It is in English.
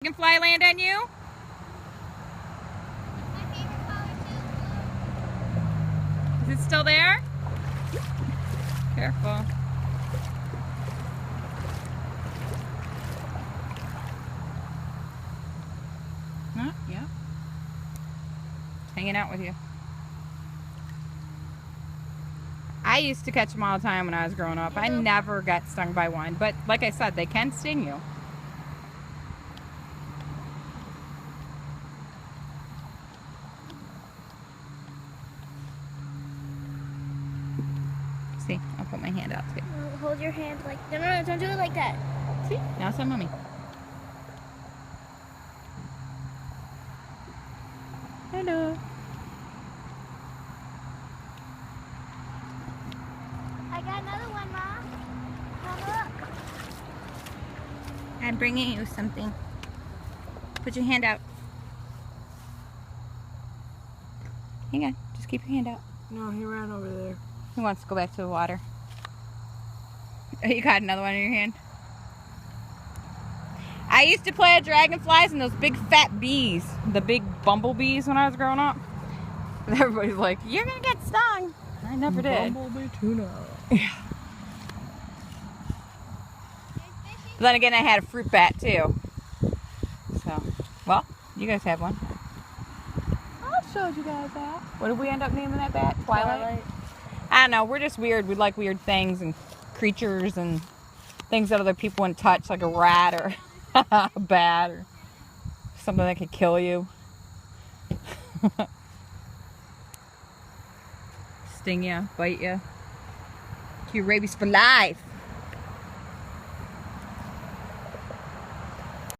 Dragonfly land on you? Is it still there? Careful. Huh? Yeah. Hanging out with you. I used to catch them all the time when I was growing up. I never got stung by one, but like I said, they can sting you. See, I'll put my hand out too. Hold your hand like, no, don't do it like that. See, now it's on mommy. Hello. I got another one, Mom. Come look. I'm bringing you something. Put your hand out. Hang on, just keep your hand out. No, he ran over there. He wants to go back to the water. You got another one in your hand? I used to play with dragonflies and those big fat bees. The big bumblebees when I was growing up. And everybody's like, you're gonna get stung. I never did. Bumblebee tuna. Yeah. But then again, I had a fruit bat too. So, well, you guys have one. I showed you guys that. What did we end up naming that bat? Twilight? I don't know. We're just weird. We like weird things and creatures and things that other people wouldn't touch, like a rat or a bat or something that could kill you. Sting you, bite you. Cure rabies for life.